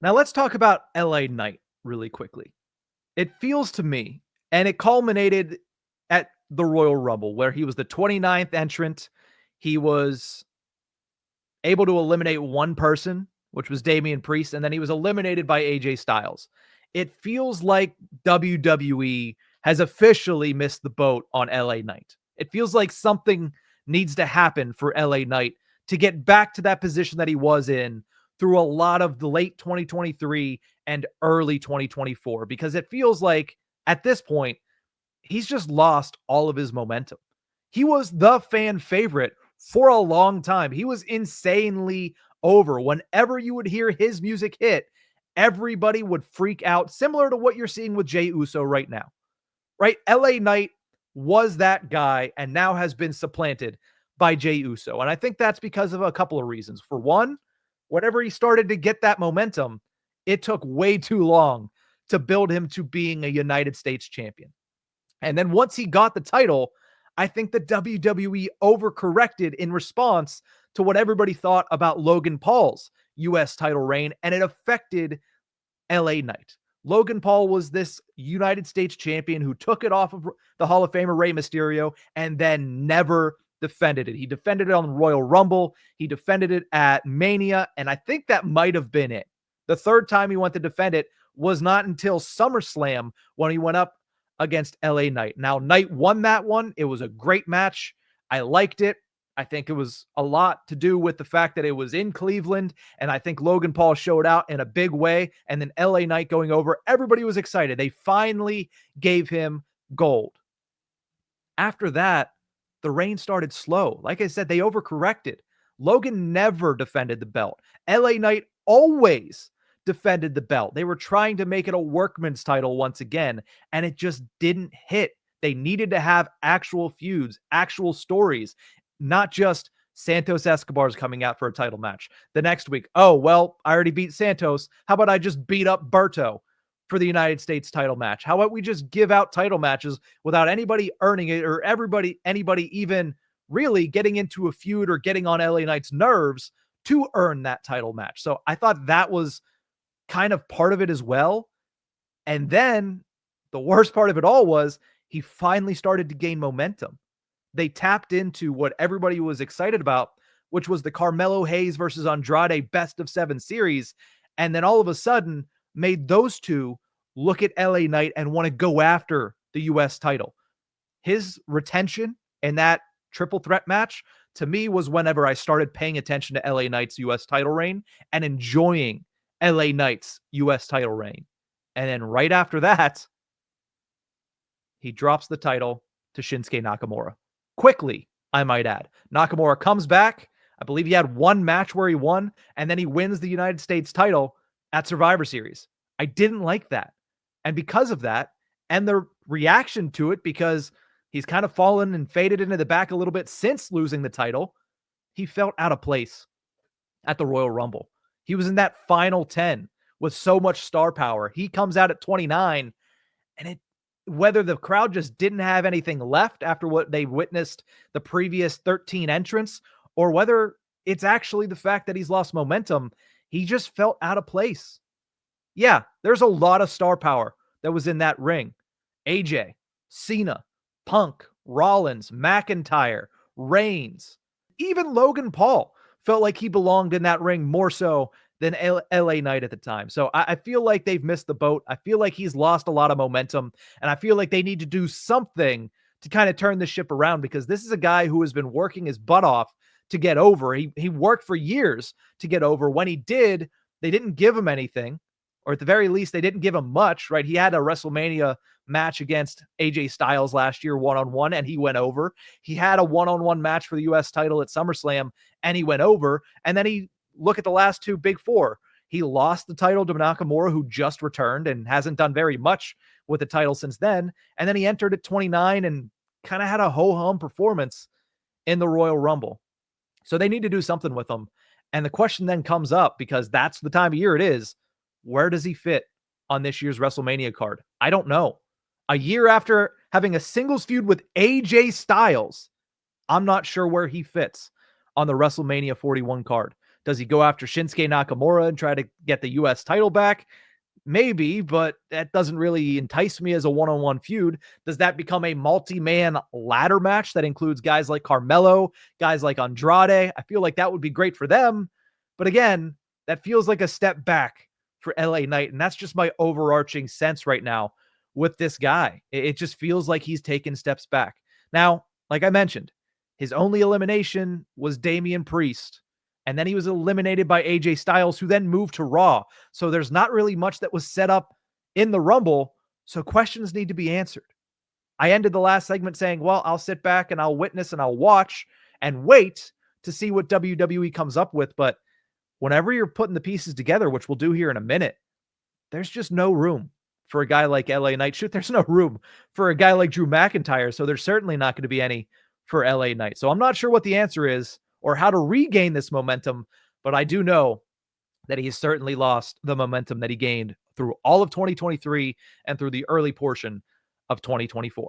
Now let's talk about LA Knight really quickly. It feels to me, and it culminated at the Royal Rumble, where he was the 29th entrant. He was able to eliminate one person, which was Damian Priest, and then he was eliminated by AJ Styles. It feels like WWE has officially missed the boat on LA Knight. It feels like something needs to happen for LA Knight to get back to that position that he was in through a lot of the late 2023 and early 2024, because it feels like at this point, he's just lost all of his momentum. He was the fan favorite for a long time. He was insanely over. Whenever you would hear his music hit, everybody would freak out, similar to what you're seeing with Jey Uso right now. Right? LA Knight was that guy and now has been supplanted by Jey Uso. And I think that's because of a couple of reasons. For one, whenever he started to get that momentum, it took way too long to build him to being a United States champion. And then once he got the title, I think the WWE overcorrected in response to what everybody thought about Logan Paul's US title reign, and it affected LA Knight. Logan Paul was this United States champion who took it off of the Hall of Famer Rey Mysterio and then never defended it. He defended it on the Royal Rumble. He defended it at Mania, and I think that might have been it. The third time he went to defend it was not until SummerSlam when he went up against LA Knight. Now, Knight won that one. It was a great match. I liked it. I think it was a lot to do with the fact that it was in Cleveland, and I think Logan Paul showed out in a big way, and then LA Knight going over. Everybody was excited. They finally gave him gold. After that, the reign started slow. Like I said, they overcorrected. Logan never defended the belt. LA Knight always defended the belt. They were trying to make it a workman's title once again, and it just didn't hit. They needed to have actual feuds, actual stories, not just Santos Escobar's coming out for a title match. The next week, oh, well, I already beat Santos. How about I just beat up Berto for the United States title match? How about we just give out title matches without anybody earning it or anybody even really getting into a feud or getting on LA Knight's nerves to earn that title match? So I thought that was kind of part of it as well. And then the worst part of it all was he finally started to gain momentum. They tapped into what everybody was excited about, which was the Carmelo Hayes versus Andrade best of 7 series. And then all of a sudden made those two look at LA Knight and want to go after the US title. His retention in that triple threat match to me was whenever I started paying attention to LA Knight's US title reign and enjoying LA Knight's US title reign. And then right after that, he drops the title to Shinsuke Nakamura. Quickly, I might add. Nakamura comes back. I believe he had one match where he won, and then he wins the United States title at Survivor Series. I didn't like that. And because of that, and the reaction to it, because he's kind of fallen and faded into the back a little bit since losing the title, he felt out of place at the Royal Rumble. He was in that final 10 with so much star power. He comes out at 29, and whether the crowd just didn't have anything left after what they witnessed the previous 13 entrants, or whether it's actually the fact that he's lost momentum, he just felt out of place. Yeah, there's a lot of star power that was in that ring. AJ, Cena, Punk, Rollins, McIntyre, Reigns, even Logan Paul felt like he belonged in that ring more so than LA Knight at the time. So I feel like they've missed the boat. I feel like he's lost a lot of momentum, and I feel like they need to do something to kind of turn the ship around, because this is a guy who has been working his butt off to get over. He worked for years to get over. When he did, they didn't give him anything, or at the very least, they didn't give him much, right? He had a WrestleMania match against AJ Styles last year, one-on-one, and he went over. He had a one-on-one match for the US title at SummerSlam, and he went over. And then look at the last two Big Four. He lost the title to Nakamura, who just returned and hasn't done very much with the title since then. And then he entered at 29 and kind of had a ho-hum performance in the Royal Rumble. So they need to do something with him. And the question then comes up, because that's the time of year it is, where does he fit on this year's WrestleMania card? I don't know. A year after having a singles feud with AJ Styles, I'm not sure where he fits on the WrestleMania 41 card. Does he go after Shinsuke Nakamura and try to get the US title back? Maybe, but that doesn't really entice me as a one-on-one feud. Does that become a multi-man ladder match that includes guys like Carmelo, guys like Andrade? I feel like that would be great for them. But again, that feels like a step back for LA Knight. And that's just my overarching sense right now with this guy. It just feels like he's taken steps back. Now, like I mentioned, his only elimination was Damian Priest. And then he was eliminated by AJ Styles, who then moved to Raw. So there's not really much that was set up in the Rumble. So questions need to be answered. I ended the last segment saying, well, I'll sit back and I'll witness and I'll watch and wait to see what WWE comes up with. But whenever you're putting the pieces together, which we'll do here in a minute, there's just no room for a guy like LA Knight. Shoot, there's no room for a guy like Drew McIntyre. So there's certainly not going to be any for LA Knight. So I'm not sure what the answer is or how to regain this momentum, but I do know that he has certainly lost the momentum that he gained through all of 2023 and through the early portion of 2024.